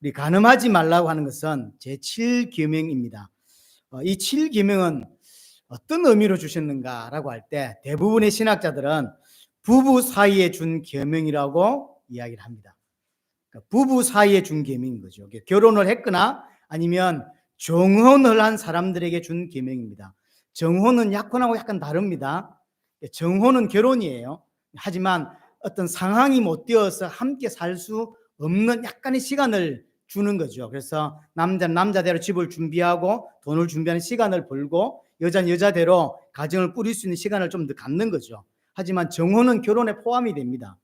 우리 간음하지 말라고 하는 것은 제7계명입니다. 이 7계명은 어떤 의미로 주셨는가라고 할 때 대부분의 신학자들은 부부 사이에 준 계명이라고 이야기를 합니다. 그러니까 부부 사이에 준 계명인 거죠. 결혼을 했거나 아니면 정혼을 한 사람들에게 준 계명입니다. 정혼은 약혼하고 약간 다릅니다. 정혼은 결혼이에요. 하지만 어떤 상황이 못 되어서 함께 살 수 없는 약간의 시간을 주는 거죠. 그래서 남자는 남자대로 집을 준비하고 돈을 준비하는 시간을 벌고 여자는 여자대로 가정을 꾸릴 수 있는 시간을 좀 더 갖는 거죠. 하지만 정혼은 결혼에 포함이 됩니다.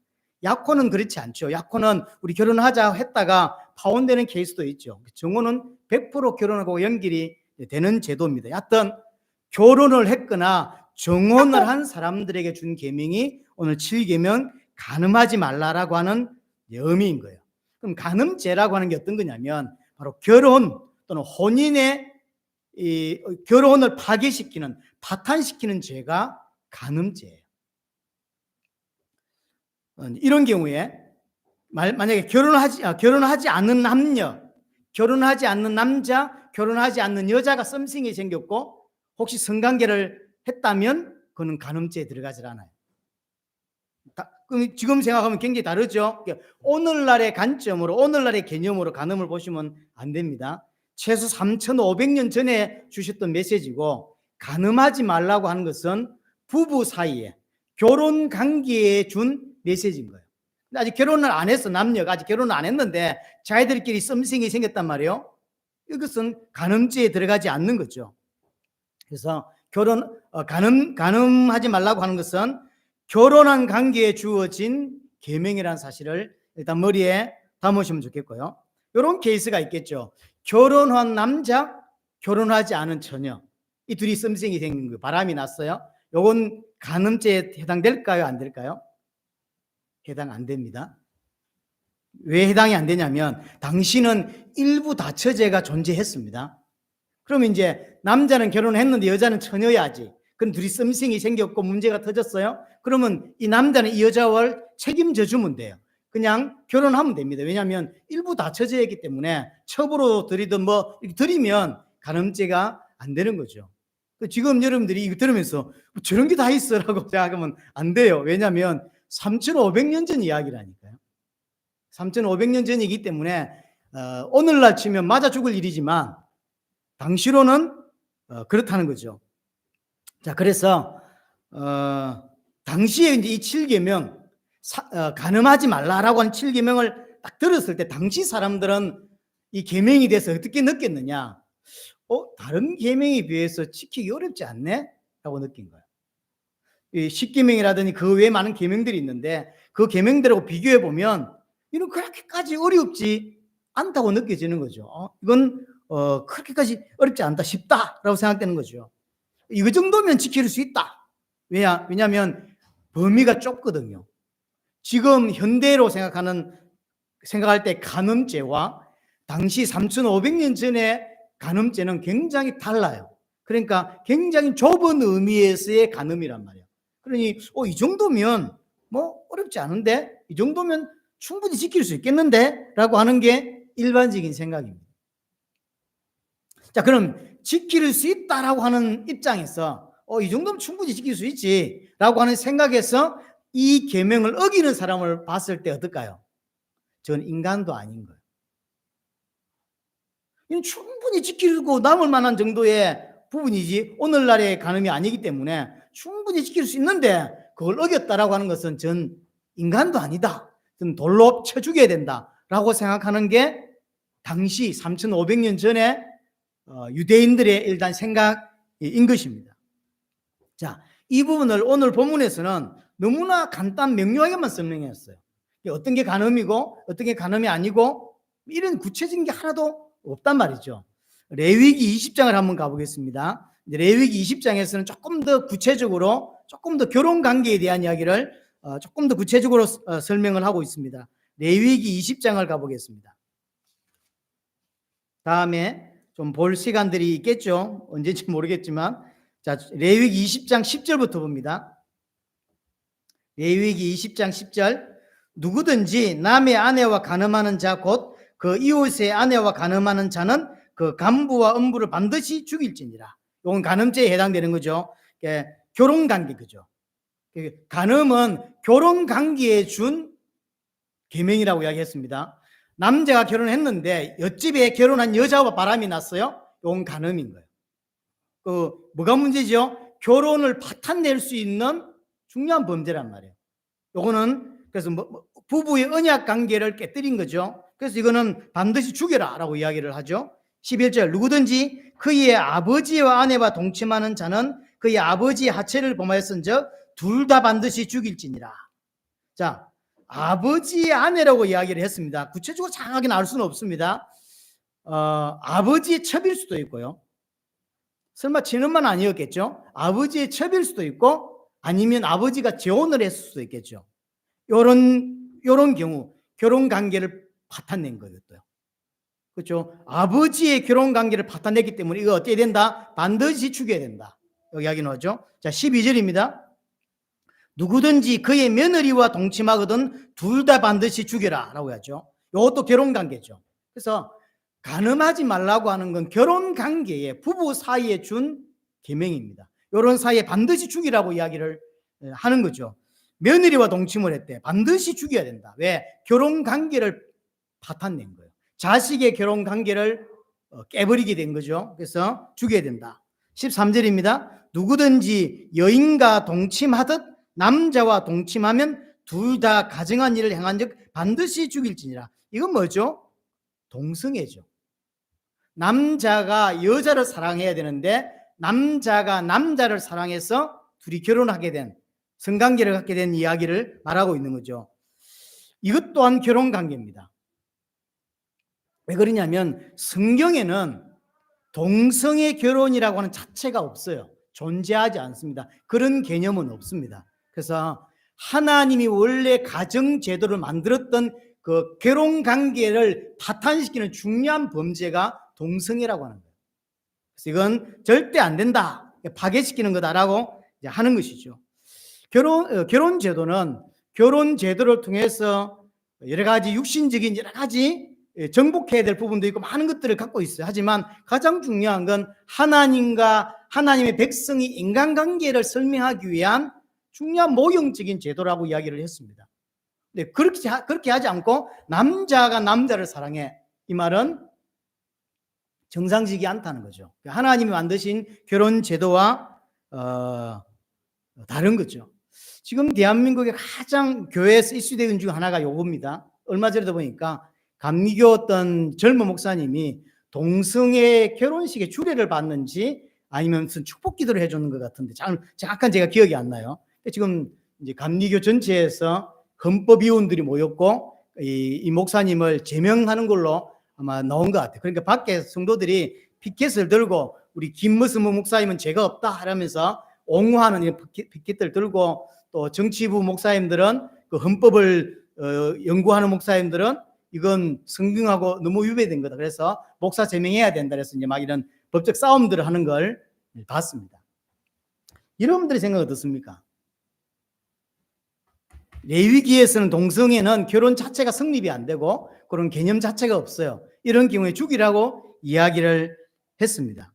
약혼은 그렇지 않죠. 약혼은 우리 결혼하자 했다가 파혼되는 케이스도 있죠. 정혼은 100% 결혼하고 연결이 되는 제도입니다. 여하튼 결혼을 했거나 정혼을 한 사람들에게 준 계명이 오늘 7계명 간음하지 말라라고 하는 의미인 거예요. 그럼 간음죄라고 하는 게 어떤 거냐면 바로 결혼 또는 혼인의 결혼을 파괴시키는, 파탄시키는 죄가 간음죄예요. 이런 경우에 만약에 결혼하지 않는 남녀, 결혼하지 않는 남자, 결혼하지 않는 여자가 썸씽이 생겼고 혹시 성관계를 했다면 그는 간음죄에 들어가질 않아요. 지금 생각하면 굉장히 다르죠. 오늘날의 관점으로, 오늘날의 개념으로 간음을 보시면 안 됩니다. 최소 3,500년 전에 주셨던 메시지고, 간음하지 말라고 하는 것은 부부 사이에 결혼 관계에 준 메시지인 거예요. 아직 결혼을 안 했어. 남녀가 아직 결혼을 안 했는데 자기들끼리 썸씽이 생겼단 말이에요. 이것은 간음죄에 들어가지 않는 거죠. 그래서 간음하지 말라고 하는 것은 결혼한 관계에 주어진 계명이라는 사실을 일단 머리에 담으시면 좋겠고요. 이런 케이스가 있겠죠. 결혼한 남자, 결혼하지 않은 처녀, 이 둘이 썸씽이 생긴 거예요. 바람이 났어요. 이건 간음죄에 해당될까요? 안 될까요? 해당 안 됩니다. 왜 해당이 안 되냐면 당시는 일부 다처제가 존재했습니다. 그러면 이제 남자는 결혼을 했는데 여자는 처녀야지. 그럼 둘이 썸씽이 생겼고 문제가 터졌어요. 그러면 이 남자는 이 여자를 책임져 주면 돼요. 그냥 결혼하면 됩니다. 왜냐하면 일부 다처제이기 때문에 첩으로 들이든 뭐 이렇게 들이면 간음죄가 안 되는 거죠. 지금 여러분들이 이거 들으면서 저런 게 다 있어라고 생각하면 안 돼요. 왜냐하면 3,500년 전 이야기라니까요. 3,500년 전이기 때문에 오늘날 치면 맞아 죽을 일이지만 당시로는 그렇다는 거죠. 자, 그래서 당시에 이제 이 7계명 간음하지 말라라고 하는 7계명을 딱 들었을 때 당시 사람들은 이 계명에 대해서 어떻게 느꼈느냐? 다른 계명에 비해서 지키기 어렵지 않네? 라고 느낀 거예요. 이 10계명이라든지 그 외에 많은 계명들이 있는데 그 계명들하고 비교해 보면 이건 그렇게까지 어렵지 않다고 느껴지는 거죠. 이건 그렇게까지 어렵지 않다, 쉽다라고 생각되는 거죠. 이 정도면 지킬 수 있다. 왜냐하면 범위가 좁거든요. 지금 현대로 생각할 때 간음죄와 당시 3,500년 전에 간음죄는 굉장히 달라요. 그러니까 굉장히 좁은 의미에서의 간음이란 말이에요. 그러니 이 정도면 뭐 어렵지 않은데, 이 정도면 충분히 지킬 수 있겠는데 라고 하는 게 일반적인 생각입니다. 자, 그럼 지킬 수 있다라고 하는 입장에서 이 정도면 충분히 지킬 수 있지 라고 하는 생각에서 이 계명을 어기는 사람을 봤을 때 어떨까요? 저는 인간도 아닌 거예요. 이건 충분히 지키고 남을 만한 정도의 부분이지 오늘날의 간음이 아니기 때문에 충분히 지킬 수 있는데 그걸 어겼다라고 하는 것은 전 인간도 아니다. 전 돌로 쳐 죽여야 된다라고 생각하는 게 당시 3,500년 전에 유대인들의 일단 생각인 것입니다. 자, 이 부분을 오늘 본문에서는 너무나 명료하게만 설명했어요. 어떤 게 간음이고 어떤 게 간음이 아니고 이런 구체적인 게 하나도 없단 말이죠. 레위기 20장을 한번 가보겠습니다. 레위기 20장에서는 조금 더 구체적으로, 조금 더 결혼 관계에 대한 이야기를 조금 더 구체적으로 설명을 하고 있습니다. 레위기 20장을 가보겠습니다. 다음에 좀 볼 시간들이 있겠죠. 언제인지 모르겠지만. 자, 레위기 20장 10절부터 봅니다. 레위기 20장 10절. 누구든지 남의 아내와 간음하는 자 곧 그 이웃의 아내와 간음하는 자는 그 간부와 음부를 반드시 죽일지니라. 이건 간음죄에 해당되는 거죠. 결혼 관계 그죠. 간음은 결혼 관계에 준 계명이라고 이야기했습니다. 남자가 결혼했는데 옆집에 결혼한 여자와 바람이 났어요. 이건 간음인 거예요. 뭐가 문제죠? 결혼을 파탄낼 수 있는 중요한 범죄란 말이에요. 요거는 그래서 부부의 언약 관계를 깨뜨린 거죠. 그래서 이거는 반드시 죽여라라고 이야기를 하죠. 11절 누구든지 그의 아버지와 아내와 동침하는 자는 그의 아버지의 하체를 범하였은즉 둘 다 반드시 죽일지니라. 자, 아버지의 아내라고 이야기를 했습니다. 구체적으로 정확하게 나올 수는 없습니다. 아버지의 첩일 수도 있고요. 설마 친엄마는 아니었겠죠? 아버지의 첩일 수도 있고 아니면 아버지가 재혼을 했을 수도 있겠죠. 요런 경우 결혼 관계를 파탄낸 거예요. 그렇죠? 아버지의 결혼 관계를 파탄냈기 때문에 이거 어떻게 된다? 반드시 죽여야 된다. 여기 이야기는 하죠. 자, 12절입니다. 누구든지 그의 며느리와 동침하거든 둘 다 반드시 죽여라 라고 하죠. 이것도 결혼 관계죠. 그래서 간음하지 말라고 하는 건 결혼 관계에 부부 사이에 준 계명입니다. 이런 사이에 반드시 죽이라고 이야기를 하는 거죠. 며느리와 동침을 했대. 반드시 죽여야 된다. 왜? 결혼 관계를 파탄낸 거예요. 자식의 결혼 관계를 깨버리게 된 거죠. 그래서 죽여야 된다. 13절입니다. 누구든지 여인과 동침하듯 남자와 동침하면 둘 다 가증한 일을 행한 즉 반드시 죽일지니라. 이건 뭐죠? 동성애죠. 남자가 여자를 사랑해야 되는데 남자가 남자를 사랑해서 둘이 결혼하게 된 성관계를 갖게 된 이야기를 말하고 있는 거죠. 이것 또한 결혼 관계입니다. 왜 그러냐면 성경에는 동성애 결혼이라고 하는 자체가 없어요. 존재하지 않습니다. 그런 개념은 없습니다. 그래서 하나님이 원래 가정 제도를 만들었던 그 결혼 관계를 파탄시키는 중요한 범죄가 동성애라고 하는 거예요. 그래서 이건 절대 안 된다. 파괴시키는 거다라고 하는 것이죠. 결혼 제도는 결혼 제도를 통해서 여러 가지 육신적인 여러 가지 정복해야 될 부분도 있고 많은 것들을 갖고 있어요. 하지만 가장 중요한 건 하나님과 하나님의 백성이 인간관계를 설명하기 위한 중요한 모형적인 제도라고 이야기를 했습니다. 네, 그렇게 하지 않고 남자가 남자를 사랑해. 이 말은 정상적이지 않다는 거죠. 하나님이 만드신 결혼 제도와 다른 거죠. 지금 대한민국의 가장 교회에서 이슈되는 중 하나가 요겁니다. 얼마 전에도 보니까 감리교 어떤 젊은 목사님이 동성애 결혼식에 주례를 받는지 아니면 무슨 축복 기도를 해주는 것 같은데 정확한 제가 기억이 안 나요. 지금 이제 감리교 전체에서 헌법위원들이 모였고 이 목사님을 제명하는 걸로 아마 나온 것 같아요. 그러니까 밖에 성도들이 피켓을 들고 우리 김무스무 목사님은 죄가 없다 하면서 옹호하는 이런 피켓들 들고 또 정치부 목사님들은 그 헌법을 연구하는 목사님들은 이건 성경하고 너무 위배된 거다. 그래서 목사 제명해야 된다. 그래서 이제 막 이런 법적 싸움들을 하는 걸 봤습니다. 여러분들의 생각 어떻습니까? 레위기에서는 동성애는 결혼 자체가 성립이 안 되고 그런 개념 자체가 없어요. 이런 경우에 죽이라고 이야기를 했습니다.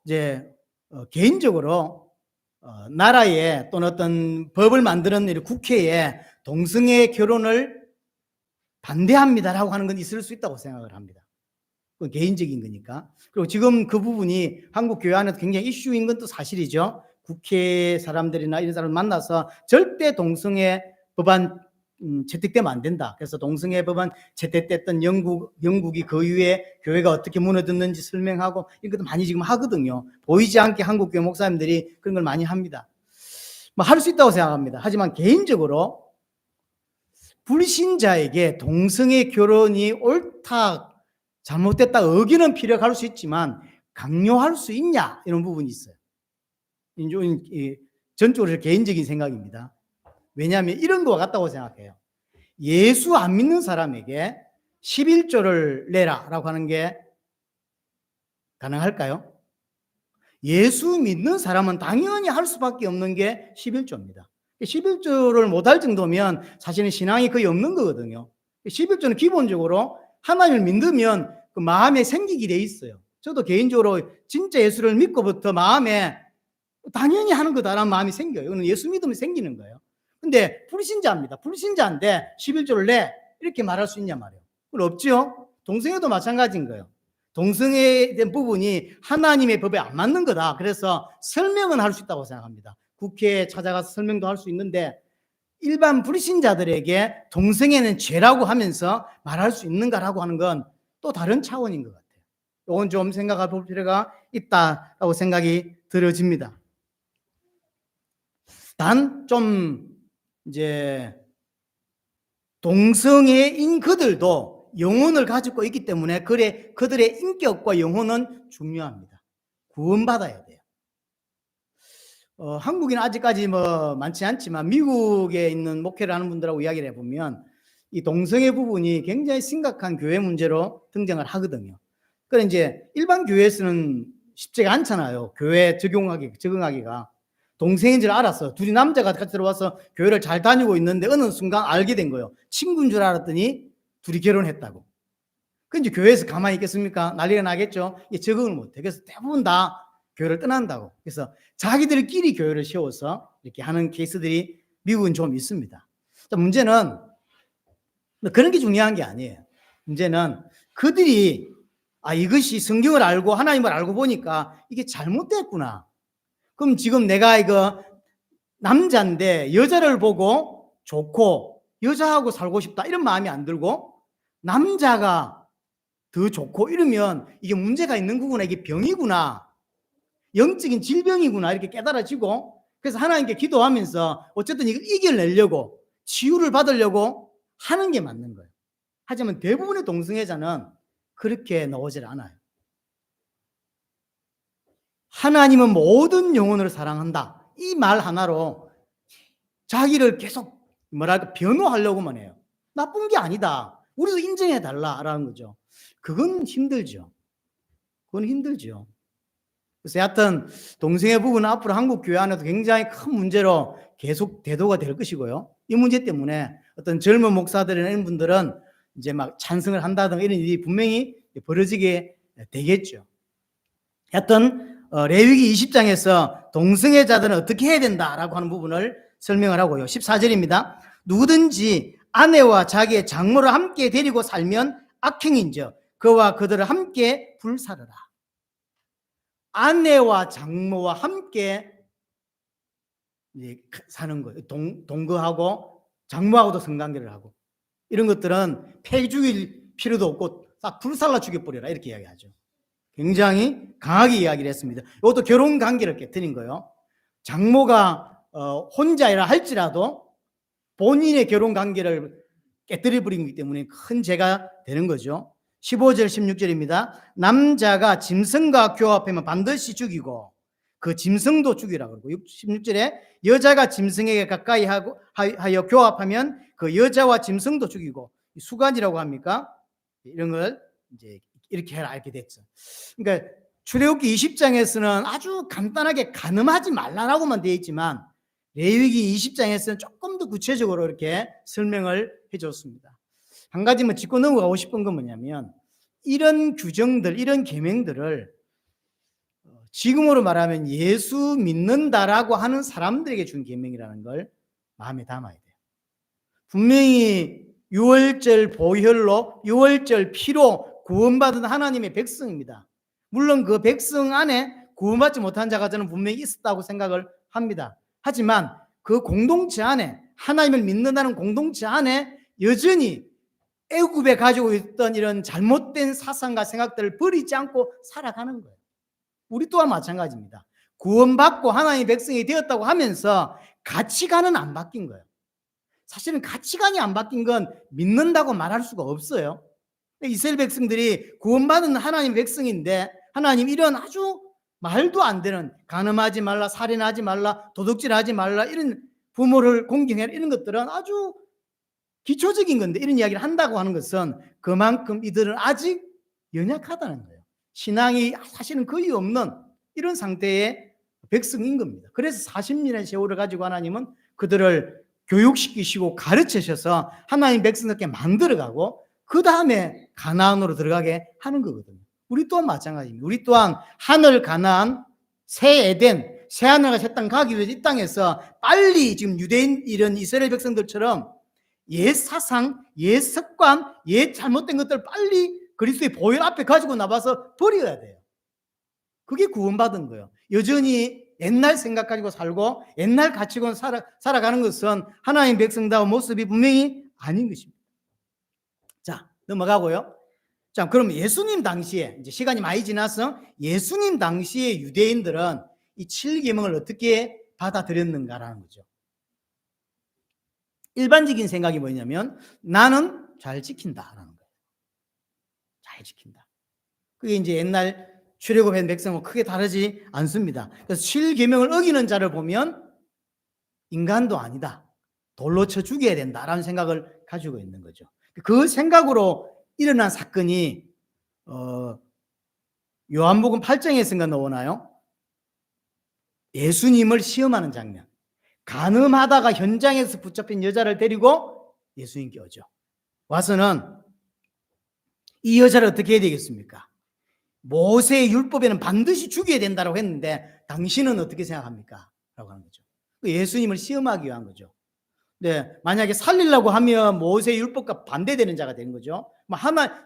이제 개인적으로 나라에 또는 어떤 법을 만드는 국회에 동성애 결혼을 반대합니다라고 하는 건 있을 수 있다고 생각을 합니다. 그건 개인적인 거니까. 그리고 지금 그 부분이 한국 교회 안에서 굉장히 이슈인 건 또 사실이죠. 국회 사람들이나 이런 사람을 만나서 절대 동성애 법안 채택되면 안 된다. 그래서 동성애 법안 채택됐던 영국이 그 이후에 교회가 어떻게 무너졌는지 설명하고 이런 것도 많이 지금 하거든요. 보이지 않게 한국 교회 목사님들이 그런 걸 많이 합니다. 뭐 할 수 있다고 생각합니다. 하지만 개인적으로 불신자에게 동성애 결혼이 옳다, 잘못됐다 의견은 피력할 수 있지만 강요할 수 있냐 이런 부분이 있어요. 전적으로 개인적인 생각입니다. 왜냐하면 이런 것 같다고 생각해요. 예수 안 믿는 사람에게 11조를 내라라고 하는 게 가능할까요? 예수 믿는 사람은 당연히 할 수밖에 없는 게 11조입니다. 11조를 못할 정도면 사실은 신앙이 거의 없는 거거든요. 11조는 기본적으로 하나님을 믿으면 그 마음에 생기게 돼 있어요. 저도 개인적으로 진짜 예수를 믿고부터 마음에 당연히 하는 거다라는 마음이 생겨요. 이거는 예수 믿으면 생기는 거예요. 근데 불신자입니다. 불신자인데 11조를 내 이렇게 말할 수 있냐 말이에요. 그건 없죠. 동성애도 마찬가지인 거예요. 동성애에 대한 부분이 하나님의 법에 안 맞는 거다. 그래서 설명은 할 수 있다고 생각합니다. 국회에 찾아가서 설명도 할 수 있는데 일반 불신자들에게 동성애는 죄라고 하면서 말할 수 있는가라고 하는 건 또 다른 차원인 것 같아요. 이건 좀 생각해 볼 필요가 있다라고 생각이 들어집니다. 단 좀 이제 동성애인 그들도 영혼을 가지고 있기 때문에 그들의 인격과 영혼은 중요합니다. 구원받아야 돼요. 한국에는 아직까지 뭐 많지 않지만 미국에 있는 목회를 하는 분들하고 이야기를 해보면 이 동성애 부분이 굉장히 심각한 교회 문제로 등장을 하거든요. 그런데 이제 일반 교회에서는 쉽지가 않잖아요. 교회에 적응하기가. 동생인 줄 알았어. 둘이 남자가 같이 들어와서 교회를 잘 다니고 있는데 어느 순간 알게 된 거예요. 친구인 줄 알았더니 둘이 결혼했다고. 그 이제 교회에서 가만히 있겠습니까? 난리가 나겠죠. 적응을 못해. 그래서 대부분 다 교회를 떠난다고. 그래서 자기들끼리 교회를 세워서 이렇게 하는 케이스들이 미국은 좀 있습니다. 문제는 그런 게 중요한 게 아니에요. 문제는 그들이 이것이 성경을 알고 하나님을 알고 보니까 이게 잘못됐구나. 그럼 지금 내가 이거 남자인데 여자를 보고 좋고 여자하고 살고 싶다 이런 마음이 안 들고 남자가 더 좋고 이러면 이게 문제가 있는 거구나. 이게 병이구나. 영적인 질병이구나. 이렇게 깨달아지고 그래서 하나님께 기도하면서 어쨌든 이걸 이겨내려고 치유를 받으려고 하는 게 맞는 거예요. 하지만 대부분의 동성애자는 그렇게 나오질 않아요. 하나님은 모든 영혼을 사랑한다. 이 말 하나로 자기를 계속 변호하려고만 해요. 나쁜 게 아니다. 우리도 인정해 달라라는 거죠. 그건 힘들죠. 그래서 여하튼 동성애 부분은 앞으로 한국 교회 안에도 굉장히 큰 문제로 계속 대두가 될 것이고요. 이 문제 때문에 어떤 젊은 목사들이나 이런 분들은 이제 막 찬성을 한다든가 이런 일이 분명히 벌어지게 되겠죠. 여하튼 레위기 20장에서 동성애자들은 어떻게 해야 된다라고 하는 부분을 설명을 하고요. 14절입니다. 누구든지 아내와 자기의 장모를 함께 데리고 살면 악행인즉 그와 그들을 함께 불사르라. 아내와 장모와 함께 사는 거예요. 동거하고 장모하고도 성관계를 하고 이런 것들은 패 죽일 필요도 없고 딱 불살라 죽여버려라 이렇게 이야기하죠. 굉장히 강하게 이야기를 했습니다. 이것도 결혼 관계를 깨뜨린 거예요. 장모가 혼자라 할지라도 본인의 결혼 관계를 깨뜨려 버리기 때문에 큰 죄가 되는 거죠. 15절 16절입니다. 남자가 짐승과 교합하면 반드시 죽이고 그 짐승도 죽이라 그러고 16절에 여자가 짐승에게 가까이 하여 교합하면 그 여자와 짐승도 죽이고 수간이라고 합니까? 이런 걸 이제 이렇게 해라 이렇게 됐죠. 그러니까 출애굽기 20장에서는 아주 간단하게 간음하지 말라라고만 되어 있지만 레위기 20장에서는 조금 더 구체적으로 이렇게 설명을 해줬습니다. 한 가지만 짚고 넘어가고 싶은 건 뭐냐면 이런 규정들, 이런 계명들을 지금으로 말하면 예수 믿는다라고 하는 사람들에게 준 계명이라는 걸 마음에 담아야 돼요. 분명히 유월절 보혈로, 유월절 피로 구원받은 하나님의 백성입니다. 물론 그 백성 안에 구원받지 못한 자가 저는 분명히 있었다고 생각을 합니다. 하지만 그 공동체 안에 하나님을 믿는다는 공동체 안에 여전히 애굽에 가지고 있던 이런 잘못된 사상과 생각들을 버리지 않고 살아가는 거예요. 우리 또한 마찬가지입니다. 구원받고 하나님의 백성이 되었다고 하면서 가치관은 안 바뀐 거예요. 사실은 가치관이 안 바뀐 건 믿는다고 말할 수가 없어요. 이스라엘 백성들이 구원받은 하나님의 백성인데 하나님 이런 아주 말도 안 되는 간음하지 말라, 살인하지 말라, 도둑질하지 말라 이런 부모를 공경해라 이런 것들은 아주 기초적인 건데 이런 이야기를 한다고 하는 것은 그만큼 이들은 아직 연약하다는 거예요. 신앙이 사실은 거의 없는 이런 상태의 백성인 겁니다. 그래서 40년의 세월을 가지고 하나님은 그들을 교육시키시고 가르치셔서 하나님 백성들께 만들어가고 그 다음에 가나안으로 들어가게 하는 거거든요. 우리 또한 마찬가지입니다. 우리 또한 하늘 가나안, 새 에덴, 새 하늘과 새 땅 가기 위해서 이 땅에서 빨리 지금 유대인 이런 이스라엘 백성들처럼 옛 사상, 옛 습관, 옛 잘못된 것들 빨리 그리스도의 보혈 앞에 가지고 나와서 버려야 돼요. 그게 구원받은 거예요. 여전히 옛날 생각 가지고 살고 옛날 가치관 살아가는 것은 하나님 백성다운 모습이 분명히 아닌 것입니다. 자, 넘어가고요. 자, 그럼 예수님 당시에 이제 시간이 많이 지나서 예수님 당시에 유대인들은 이 7계명을 어떻게 받아들였는가라는 거죠. 일반적인 생각이 뭐냐면 나는 잘 지킨다라는 거예요. 잘 지킨다. 그게 이제 옛날 출애굽한 백성과 크게 다르지 않습니다. 그래서 7계명을 어기는 자를 보면 인간도 아니다. 돌로 쳐 죽여야 된다라는 생각을 가지고 있는 거죠. 그 생각으로 일어난 사건이 요한복음 8장에서인가 나오나요? 예수님을 시험하는 장면. 간음하다가 현장에서 붙잡힌 여자를 데리고 예수님께 오죠. 와서는 이 여자를 어떻게 해야 되겠습니까? 모세의 율법에는 반드시 죽여야 된다고 했는데 당신은 어떻게 생각합니까? 라고 하는 거죠. 예수님을 시험하기 위한 거죠. 네, 만약에 살리려고 하면 모세의 율법과 반대되는 자가 되는 거죠.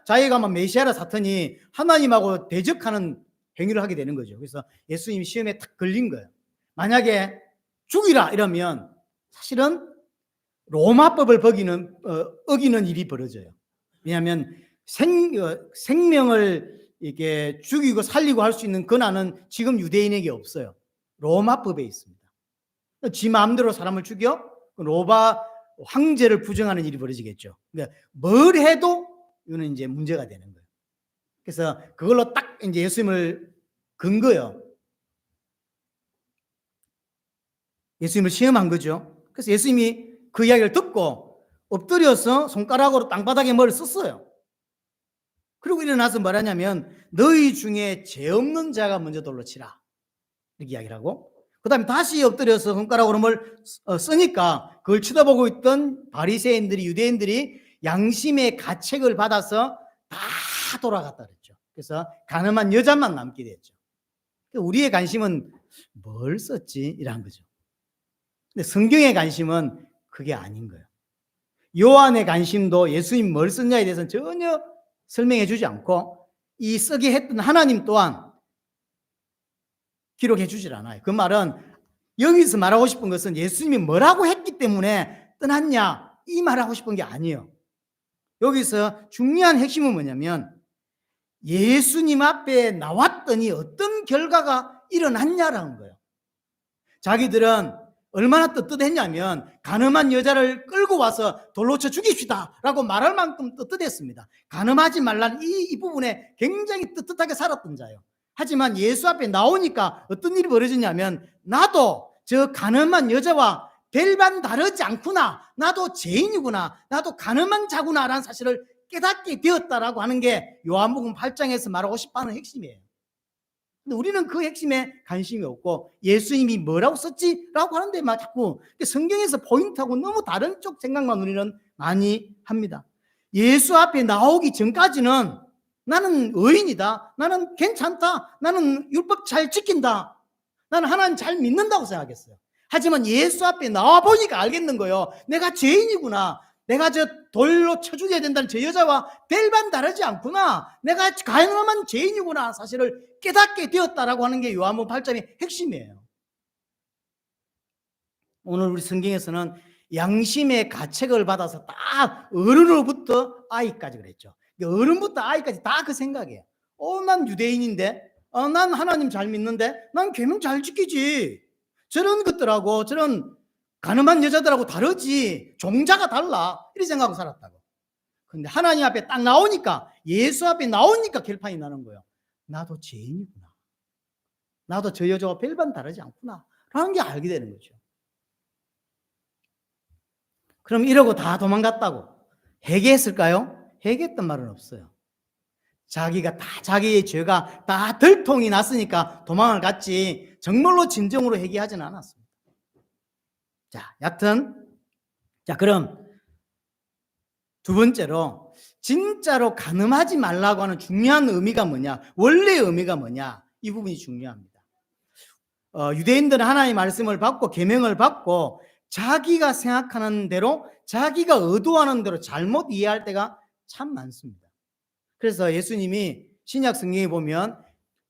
자기가 메시아라 사탄이 하나님하고 대적하는 행위를 하게 되는 거죠. 그래서 예수님이 시험에 탁 걸린 거예요. 만약에 죽이라 이러면 사실은 로마법을 어기는 일이 벌어져요. 왜냐하면 생명을 이렇게 죽이고 살리고 할 수 있는 권한은 지금 유대인에게 없어요. 로마법에 있습니다. 지 마음대로 사람을 죽여 로마 황제를 부정하는 일이 벌어지겠죠. 그러니까 뭘 해도 이거는 이제 문제가 되는 거예요. 그래서 그걸로 딱 이제 예수님을 건 거예요. 예수님을 시험한 거죠. 그래서 예수님이 그 이야기를 듣고 엎드려서 손가락으로 땅바닥에 뭘 썼어요. 그리고 일어나서 뭐라냐면 너희 중에 죄 없는 자가 먼저 돌로 치라 이렇게 이야기를 하고 그 다음에 다시 엎드려서 손가락으로 뭘 쓰니까 그걸 쳐다보고 있던 바리새인들이 유대인들이 양심의 가책을 받아서 다 돌아갔다 그랬죠. 그래서 가늠한 여자만 남게 됐죠. 우리의 관심은 뭘 썼지? 이런 거죠. 근데 성경의 관심은 그게 아닌 거예요. 요한의 관심도 예수님 뭘 썼냐에 대해서는 전혀 설명해 주지 않고 이 쓰게 했던 하나님 또한 기록해 주질 않아요. 그 말은 여기서 말하고 싶은 것은 예수님이 뭐라고 했기 때문에 떠났냐 이 말하고 싶은 게 아니에요. 여기서 중요한 핵심은 뭐냐면 예수님 앞에 나왔더니 어떤 결과가 일어났냐라는 거예요. 자기들은 얼마나 떳떳했냐면 간음한 여자를 끌고 와서 돌로 쳐 죽입시다 라고 말할 만큼 떳떳했습니다. 간음하지 말라는 이 부분에 굉장히 떳떳하게 살았던 자예요. 하지만 예수 앞에 나오니까 어떤 일이 벌어지냐면 나도 저 간음한 여자와 별반 다르지 않구나. 나도 죄인이구나. 나도 간음한 자구나 라는 사실을 깨닫게 되었다라고 하는 게 요한복음 8장에서 말하고 싶어하는 핵심이에요. 근데 우리는 그 핵심에 관심이 없고 예수님이 뭐라고 썼지? 라고 하는데 막 자꾸 성경에서 포인트하고 너무 다른 쪽 생각만 우리는 많이 합니다. 예수 앞에 나오기 전까지는 나는 의인이다. 나는 괜찮다. 나는 율법 잘 지킨다. 나는 하나님 잘 믿는다고 생각했어요. 하지만 예수 앞에 나와 보니까 알겠는 거예요. 내가 죄인이구나. 내가 저 돌로 쳐 죽여야 된다는 저 여자와 별반 다르지 않구나. 내가 가늠한 죄인이구나. 사실을 깨닫게 되었다라고 하는 게 요한복음 8장의 핵심이에요. 오늘 우리 성경에서는 양심의 가책을 받아서 딱 어른으로부터 아이까지 그랬죠. 어른부터 아이까지 다 그 생각이에요. 난 유대인인데, 난 하나님 잘 믿는데, 난 계명 잘 지키지. 저런 것들하고 저런 가늠한 여자들하고 다르지. 종자가 달라. 이렇게 생각하고 살았다고. 근데 하나님 앞에 딱 나오니까, 예수 앞에 나오니까 결판이 나는 거예요. 나도 죄인이구나. 나도 저 여자와 별반 다르지 않구나. 라는 게 알게 되는 거죠. 그럼 이러고 다 도망갔다고 회개했을까요? 회개했단 말은 없어요. 자기가 다 자기의 죄가 다 들통이 났으니까 도망을 갔지 정말로 진정으로 회개하지는 않았습니다. 자, 여튼 그럼 두 번째로 진짜로 간음하지 말라고 하는 중요한 의미가 뭐냐, 원래의 의미가 뭐냐, 이 부분이 중요합니다. 유대인들은 하나님의 말씀을 받고 계명을 받고 자기가 생각하는 대로, 자기가 의도하는 대로 잘못 이해할 때가 참 많습니다. 그래서 예수님이 신약 성경에 보면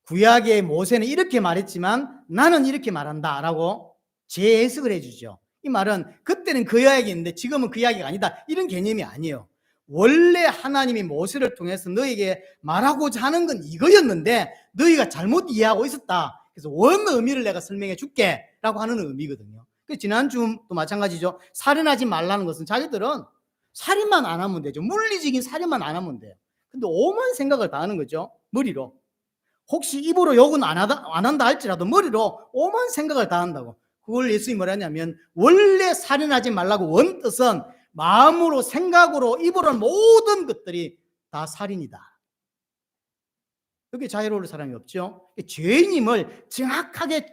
구약의 모세는 이렇게 말했지만 나는 이렇게 말한다 라고 재해석을 해주죠. 이 말은 그때는 그 이야기인데 지금은 그 이야기가 아니다, 이런 개념이 아니에요. 원래 하나님이 모세를 통해서 너에게 말하고자 하는 건 이거였는데 너희가 잘못 이해하고 있었다, 그래서 원 의미를 내가 설명해 줄게 라고 하는 의미거든요. 지난주도 마찬가지죠. 살인하지 말라는 것은 자기들은 살인만 안 하면 되죠. 물리적인 살인만 안 하면 돼요. 근데 오만 생각을 다 하는 거죠. 머리로. 혹시 입으로 욕은 안 한다 할지라도 머리로 오만 생각을 다 한다고. 그걸 예수님이 뭐라 하냐면 원래 살인하지 말라고 원 뜻은 마음으로, 생각으로, 입으로 모든 것들이 다 살인이다. 여기 자유로울 사람이 없죠. 죄인임을 정확하게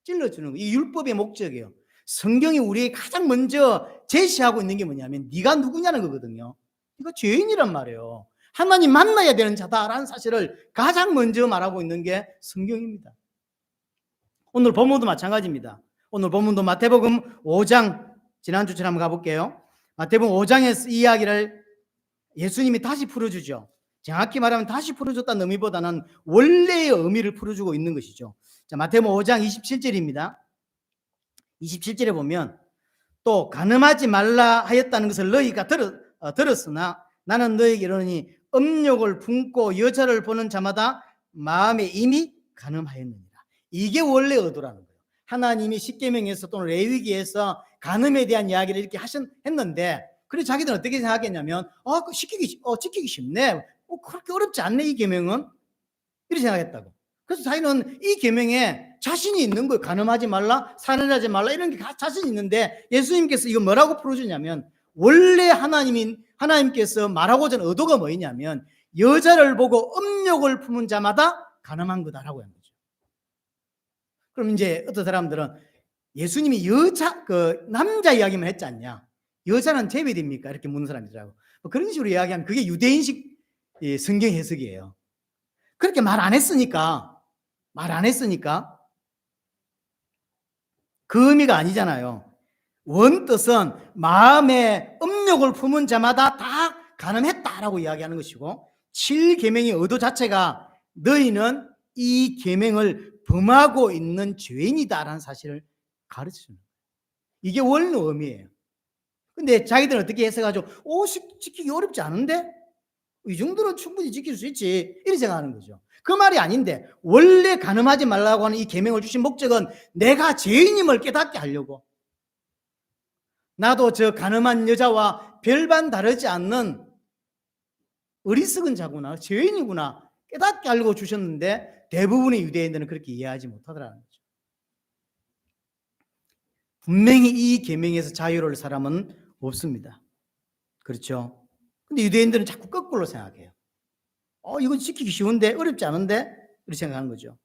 찔러주는 거예요. 이 율법의 목적이에요. 성경이 우리에게 가장 먼저 제시하고 있는 게 뭐냐면 네가 누구냐는 거거든요. 네가 죄인이란 말이에요. 하나님 만나야 되는 자다라는 사실을 가장 먼저 말하고 있는 게 성경입니다. 오늘 본문도 마찬가지입니다. 오늘 본문도 마태복음 5장, 지난주처럼 한번 가볼게요. 마태복음 5장의 이야기를 예수님이 다시 풀어주죠. 정확히 말하면 다시 풀어줬다는 의미보다는 원래의 의미를 풀어주고 있는 것이죠. 자, 마태복음 5장 27절입니다. 27절에 보면 또 간음하지 말라 하였다는 것을 너희가 들었으나 나는 너희에게 이르노니 음욕을 품고 여자를 보는 자마다 마음에 이미 간음하였느니라. 이게 원래 의도라는 거예요. 하나님이 십계명에서 또는 레위기에서 간음에 대한 이야기를 이렇게 했는데, 그래서 자기들은 어떻게 생각했냐면 지키기 쉽네, 그렇게 어렵지 않네 이 계명은, 이렇게 생각했다고. 그래서 자기는 이 계명에 자신이 있는 거예요. 간음하지 말라, 살인하지 말라, 이런 게 자신이 있는데 예수님께서 이거 뭐라고 풀어주냐면 원래 하나님께서 말하고자 하는 의도가 뭐냐면 여자를 보고 음욕을 품은 자마다 간음한 거다라고 하는 거죠. 그럼 이제 어떤 사람들은 예수님이 남자 이야기만 했지 않냐, 여자는 제외됩니까? 이렇게 묻는 사람이더라고. 그런 식으로 이야기하면 그게 유대인식 성경 해석이에요. 그렇게 말 안 했으니까 그 의미가 아니잖아요. 원뜻은 마음에 음욕을 품은 자마다 다 간음했다라고 이야기하는 것이고, 7계명의 의도 자체가 너희는 이 계명을 범하고 있는 죄인이다라는 사실을 가르쳐주는 거예요. 이게 원래 의미예요. 근데 자기들은 어떻게 해석하죠? 지키기 어렵지 않은데? 이 정도는 충분히 지킬 수 있지, 이렇게 생각하는 거죠. 그 말이 아닌데 원래 간음하지 말라고 하는 이 계명을 주신 목적은 내가 죄인임을 깨닫게 하려고, 나도 저 간음한 여자와 별반 다르지 않는 어리석은 자구나, 죄인이구나 깨닫게 하려고 주셨는데 대부분의 유대인들은 그렇게 이해하지 못하더라는 거죠. 분명히 이 계명에서 자유로울 사람은 없습니다. 그렇죠? 근데 유대인들은 자꾸 거꾸로 생각해요. 이건 지키기 쉬운데, 어렵지 않은데, 이렇게 생각하는 거죠.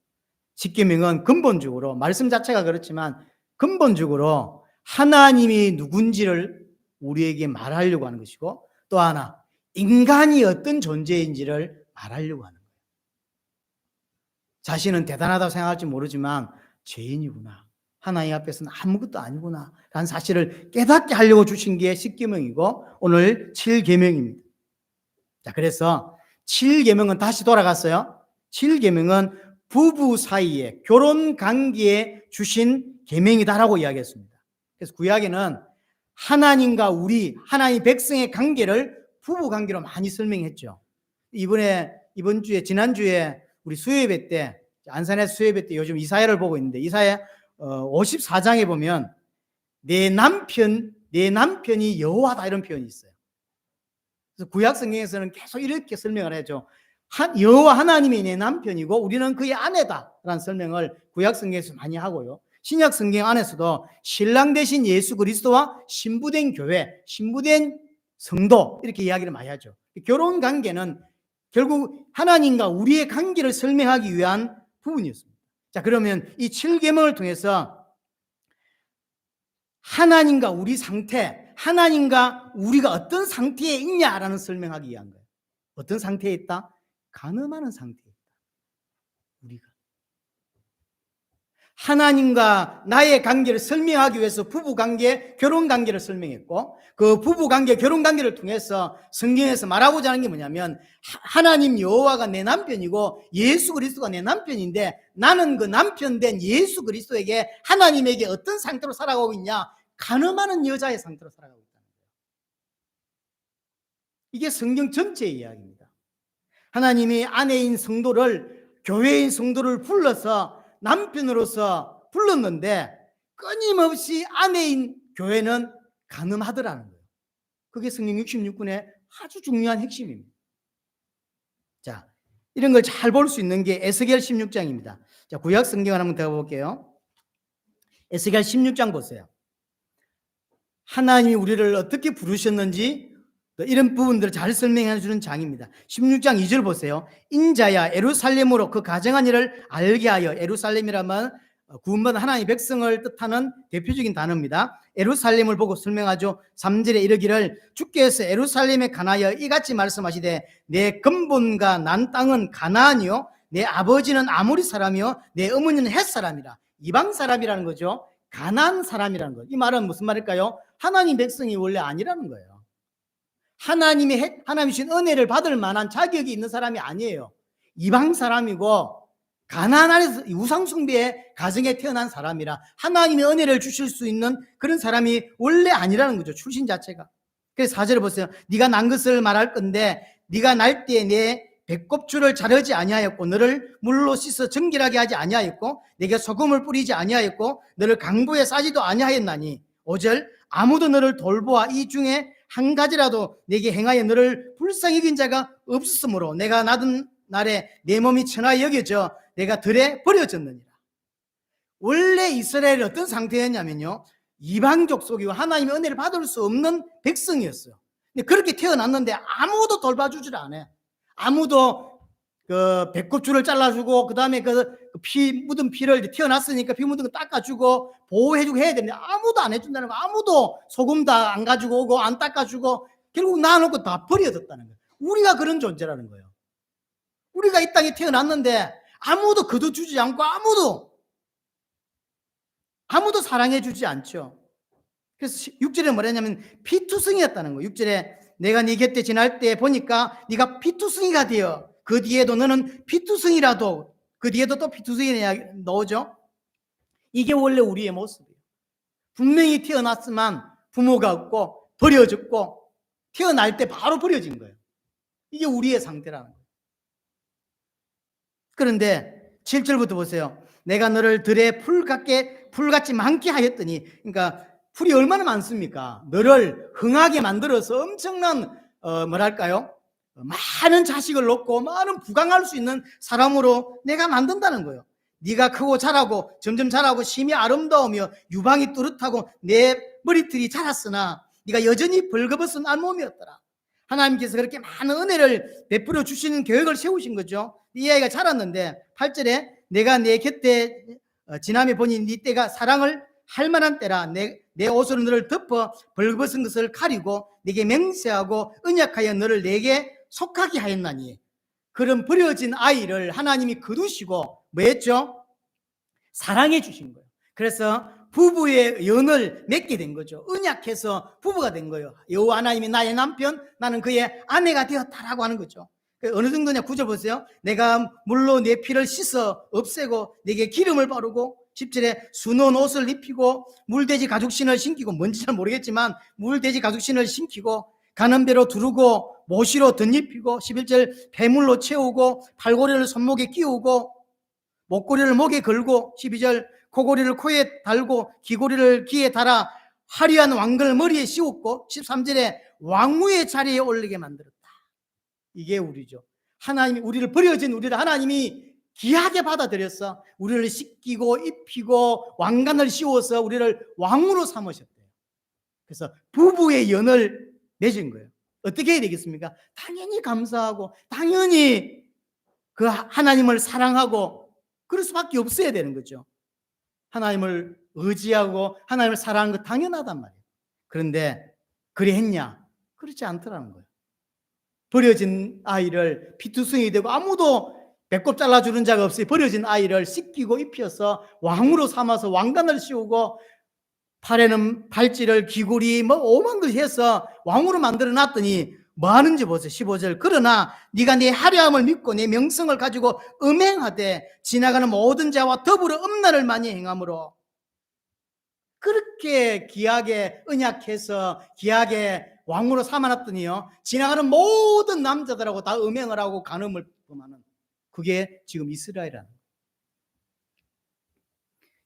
십계명은 근본적으로, 말씀 자체가 그렇지만 근본적으로 하나님이 누군지를 우리에게 말하려고 하는 것이고, 또 하나 인간이 어떤 존재인지를 말하려고 하는 거예요. 자신은 대단하다고 생각할지 모르지만 죄인이구나, 하나님 앞에서는 아무것도 아니구나 라는 사실을 깨닫게 하려고 주신 게 십계명이고 오늘 7계명입니다. 자, 그래서 7계명은 다시 돌아갔어요. 7계명은 부부 사이에, 결혼 관계에 주신 계명이다라고 이야기했습니다. 그래서 구약에는 하나님과 하나님 백성의 관계를 부부 관계로 많이 설명했죠. 이번 주에, 지난주에 우리 수요예배 때, 안산에서 수요예배 때 요즘 이사야를 보고 있는데, 이사야 54장에 보면 내 남편이 여호와다 이런 표현이 있어요. 그래서 구약 성경에서는 계속 이렇게 설명을 하죠. 여호와 하나님이 내 남편이고 우리는 그의 아내다라는 설명을 구약 성경에서 많이 하고요. 신약 성경 안에서도 신랑 되신 예수 그리스도와 신부된 교회, 신부된 성도, 이렇게 이야기를 많이 하죠. 결혼 관계는 결국 하나님과 우리의 관계를 설명하기 위한 부분이었습니다. 자, 그러면 이 7계명을 통해서 하나님과 우리 상태, 하나님과 우리가 어떤 상태에 있냐라는 설명하기 위한 거예요. 어떤 상태에 있다? 간음하는 상태에 있다. 우리가. 하나님과 나의 관계를 설명하기 위해서 부부관계, 결혼관계를 설명했고, 그 부부관계, 결혼관계를 통해서 성경에서 말하고자 하는 게 뭐냐면, 하나님 여호와가 내 남편이고 예수 그리스도가 내 남편인데, 나는 그 남편 된 예수 그리스도에게, 하나님에게 어떤 상태로 살아가고 있냐? 간음하는 여자의 상태로 살아가고 있다는 거예요. 이게 성경 전체의 이야기입니다. 하나님이 아내인 성도를, 교회인 성도를 불러서 남편으로서 불렀는데 끊임없이 아내인 교회는 간음하더라는 거예요. 그게 성경 66권의 아주 중요한 핵심입니다. 자, 이런 걸 잘 볼 수 있는 게 에스겔 16장입니다. 자, 구약 성경을 한번 더 볼게요. 에스겔 16장 보세요. 하나님이 우리를 어떻게 부르셨는지 이런 부분들을 잘 설명해 주는 장입니다. 16장 2절 보세요. 인자야 예루살렘으로 그 가정한 일을 알게 하여. 예루살렘이라면 구원받은 하나님의 백성을 뜻하는 대표적인 단어입니다. 예루살렘을 보고 설명하죠. 3절에 이르기를 주께서 예루살렘에 관하여 이같이 말씀하시되 내 근본과 난 땅은 가나안이요 내 아버지는 아모리 사람이요 내 어머니는 헷 사람이라. 이방 사람이라는 거죠. 가나안 사람이라는 거. 이 말은 무슨 말일까요? 하나님 백성이 원래 아니라는 거예요. 하나님 주신 은혜를 받을 만한 자격이 있는 사람이 아니에요. 이방 사람이고 가나안 안에서 우상숭배의 가정에 태어난 사람이라 하나님의 은혜를 주실 수 있는 그런 사람이 원래 아니라는 거죠. 출신 자체가. 그래서 4절에 보세요. 네가 난 것을 말할 건데 네가 날 때 내 배꼽줄을 자르지 아니하였고 너를 물로 씻어 정결하게 하지 아니하였고 내게 소금을 뿌리지 아니하였고 너를 강보에 싸지도 아니하였나니 5절 아무도 너를 돌보아 이 중에 한 가지라도 내게 행하여 너를 불쌍히 여긴 자가 없었으므로 내가 낳은 날에 내 몸이 천하에 여겨져 내가 들에 버려졌느니라. 원래 이스라엘이 어떤 상태였냐면요, 이방족 속이고 하나님의 은혜를 받을 수 없는 백성이었어요. 근데 그렇게 태어났는데 아무도 돌봐주질 않아요. 아무도 그 배꼽줄을 잘라주고 그 다음에 그 피 묻은 피를 태어났으니까 피 묻은 거 닦아주고 보호해주고 해야 되는데 아무도 안 해준다는 거. 아무도 소금 다 안 가지고 오고 안 닦아주고 결국 놔놓고 다 버려졌다는 거예요. 우리가 그런 존재라는 거예요. 우리가 이 땅에 태어났는데 아무도 거둬주지 않고 아무도 사랑해주지 않죠. 그래서 6절에 뭐랬냐면 피투성이었다는 거예요. 6절에 내가 네 곁에 지날 때 보니까 네가 피투성이가 되어 그 뒤에도 너는 피투성이라도 그 뒤에도 또 피투성이 나오죠. 이게 원래 우리의 모습이에요. 분명히 태어났으면 부모가 없고 버려졌고 태어날 때 바로 버려진 거예요. 이게 우리의 상태라는 거예요. 그런데 7절부터 보세요. 내가 너를 들에 풀같이 많게 하였더니, 그러니까 풀이 얼마나 많습니까? 너를 흥하게 만들어서 엄청난 뭐랄까요? 많은 자식을 놓고 많은 부강할 수 있는 사람으로 내가 만든다는 거예요. 네가 크고 자라고 점점 자라고 심이 아름다우며 유방이 뚜렷하고 내 머리털이 자랐으나 네가 여전히 벌거벗은 알몸이었더라. 하나님께서 그렇게 많은 은혜를 베풀어 주시는 계획을 세우신 거죠. 이 아이가 자랐는데 8절에 내가 내 곁에 지남에 보니 네 때가 사랑을 할 만한 때라. 내 옷으로 너를 덮어 벌거벗은 것을 가리고 네게 맹세하고 언약하여 너를 내게 속하게 하였나니. 그런 버려진 아이를 하나님이 거두시고 뭐 했죠? 사랑해 주신 거예요. 그래서 부부의 연을 맺게 된 거죠. 언약해서 부부가 된 거예요. 여호와 하나님이 나의 남편, 나는 그의 아내가 되었다라고 하는 거죠. 어느 정도냐? 9절 보세요. 내가 물로 내 피를 씻어 없애고 내게 기름을 바르고 10절에 수놓은 옷을 입히고 물돼지 가죽신을 신기고 뭔지 잘 모르겠지만 물돼지 가죽신을 신기고 가는 배로 두르고 모시로 덧입히고 11절 배물로 채우고 팔고리를 손목에 끼우고 목고리를 목에 걸고 12절 코고리를 코에 달고 귀고리를 귀에 달아 화려한 왕관을 머리에 씌웠고 13절에 왕후의 자리에 올리게 만들었다. 이게 우리죠. 하나님이 우리를 버려진 우리를 하나님이 귀하게 받아들여서 우리를 씻기고 입히고 왕관을 씌워서 우리를 왕으로 삼으셨대요. 그래서 부부의 연을 맺은 거예요. 어떻게 해야 되겠습니까? 당연히 감사하고 당연히 그 하나님을 사랑하고 그럴 수밖에 없어야 되는 거죠. 하나님을 의지하고 하나님을 사랑하는 거 당연하단 말이에요. 그런데 그래 했냐? 그렇지 않더라는 거예요. 버려진 아이를 피투성이 되고 아무도 배꼽 잘라주는 자가 없이 버려진 아이를 씻기고 입혀서 왕으로 삼아서 왕관을 씌우고 팔에는 발찌를 귀고리 뭐 오만 걸 해서 왕으로 만들어 놨더니 뭐 하는지 보세요. 15절. 그러나 네가 네 화려함을 믿고 네 명성을 가지고 음행하되 지나가는 모든 자와 더불어 음란을 많이 행함으로, 그렇게 귀하게 언약해서 귀하게 왕으로 삼아놨더니요, 지나가는 모든 남자들하고 다 음행을 하고 간음을 범하는, 그게 지금 이스라엘이라는.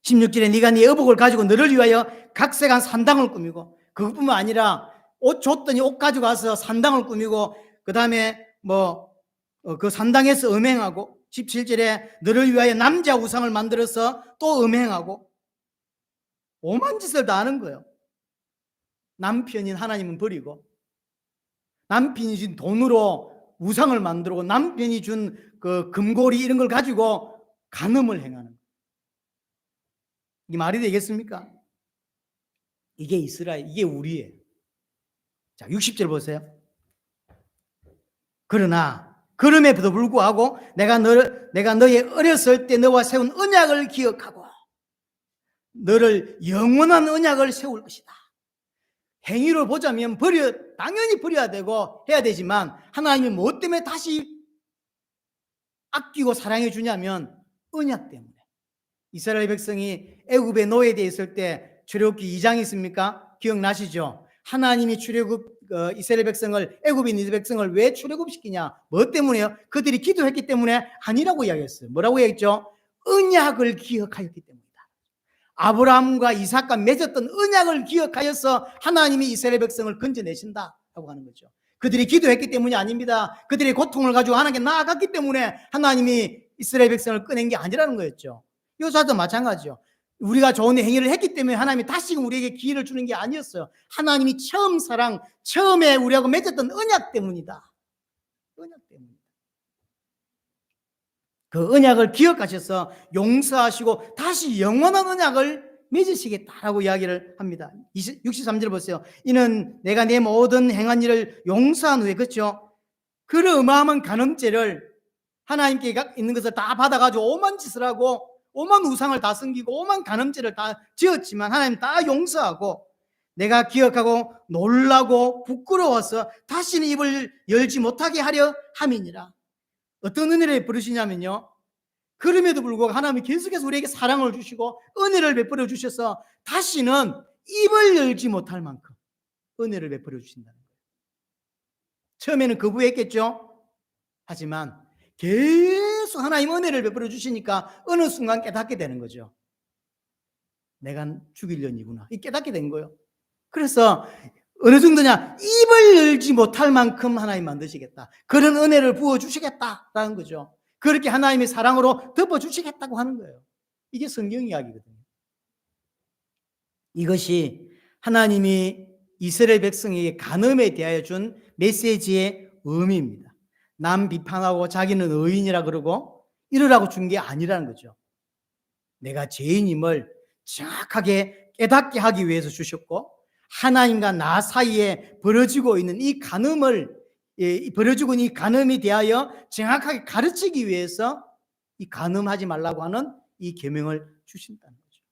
16절에 네가 네 의복을 가지고 너를 위하여 각색한 산당을 꾸미고, 그것뿐만 아니라 옷 줬더니 옷 가지고 가서 산당을 꾸미고, 그 다음에 그 산당에서 음행하고, 17절에 너를 위하여 남자 우상을 만들어서 또 음행하고, 오만 짓을 다 하는 거예요. 남편인 하나님은 버리고, 남편이 준 돈으로 우상을 만들고, 남편이 준 그 금고리 이런 걸 가지고 간음을 행하는 거예요. 이게 말이 되겠습니까? 이게 이스라엘, 이게 우리예요. 자, 60절 보세요. 그러나 그럼에도 불구하고 내가 너의 어렸을 때 너와 세운 언약을 기억하고 너를 영원한 언약을 세울 것이다. 행위로 보자면 당연히 버려야 되고 해야 되지만, 하나님이 뭐 때문에 다시 아끼고 사랑해 주냐면 언약 때문에. 이스라엘 백성이 애굽에 노예되어 있을 때 출애굽기 2장이 있습니까? 기억나시죠? 하나님이 이스라엘 백성을, 애굽에 있는 백성을 왜 출애굽시키냐? 뭐 때문에요? 그들이 기도했기 때문에 아니라고 이야기했어요. 뭐라고 이야기했죠? 언약을 기억하였기 때문이다. 아브라함과 이삭과 맺었던 언약을 기억하여서 하나님이 이스라엘 백성을 건져내신다라고 하는 거죠. 그들이 기도했기 때문이 아닙니다. 그들의 고통을 가지고 하나님께 나아갔기 때문에 하나님이 이스라엘 백성을 꺼낸 게 아니라는 거였죠. 요사도 마찬가지죠. 우리가 좋은 행위를 했기 때문에 하나님이 다시금 우리에게 기회를 주는 게 아니었어요. 하나님이 처음에 우리하고 맺었던 언약 때문이다. 언약 때문이다. 그 언약을 기억하셔서 용서하시고 다시 영원한 언약을 맺으시겠다라고 이야기를 합니다. 63절 보세요. 이는 내가 내 모든 행한 일을 용서한 후에, 그렇죠? 그 어마어마한 간음죄를 하나님께 있는 것을 다 받아가지고 오만 짓을 하고 오만 우상을 다 섬기고 오만 간음죄를 다 지었지만 하나님 다 용서하고, 내가 기억하고 놀라고 부끄러워서 다시는 입을 열지 못하게 하려 함이니라. 어떤 은혜를 베푸시냐면요, 그럼에도 불구하고 하나님이 계속해서 우리에게 사랑을 주시고 은혜를 베풀어 주셔서 다시는 입을 열지 못할 만큼 은혜를 베풀어 주신다는 거예요. 처음에는 거부했겠죠. 하지만 계속 하나님 은혜를 베풀어 주시니까 어느 순간 깨닫게 되는 거죠. 내가 죽일 년이구나, 이 깨닫게 된 거예요. 그래서 어느 정도냐, 입을 열지 못할 만큼 하나님 만드시겠다, 그런 은혜를 부어주시겠다라는 거죠. 그렇게 하나님의 사랑으로 덮어주시겠다고 하는 거예요. 이게 성경 이야기거든요. 이것이 하나님이 이스라엘 백성에게 간음에 대하여 준 메시지의 의미입니다. 남 비판하고 자기는 의인이라 그러고 이러라고 준 게 아니라는 거죠. 내가 죄인임을 정확하게 깨닫게 하기 위해서 주셨고, 하나님과 나 사이에 벌어지고 있는 이 간음을, 벌어지고 있는 이 간음에 대하여 정확하게 가르치기 위해서 이 간음하지 말라고 하는 이 계명을 주신다는 거죠.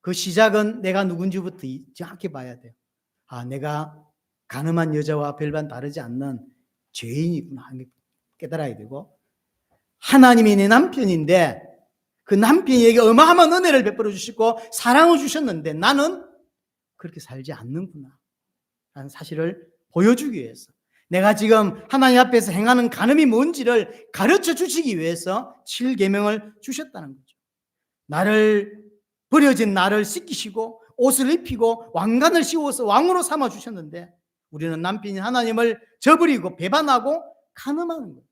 그 시작은 내가 누군지부터 정확히 봐야 돼요. 아, 내가 간음한 여자와 별반 다르지 않는 죄인이구나 깨달아야 되고, 하나님이 내 남편인데 그 남편에게 어마어마한 은혜를 베풀어 주시고 사랑을 주셨는데 나는 그렇게 살지 않는구나 라는 사실을 보여주기 위해서, 내가 지금 하나님 앞에서 행하는 간음이 뭔지를 가르쳐 주시기 위해서 7계명을 주셨다는 거죠. 버려진 나를 씻기시고 옷을 입히고 왕관을 씌워서 왕으로 삼아 주셨는데, 우리는 남편인 하나님을 저버리고 배반하고 간음하는 거예요.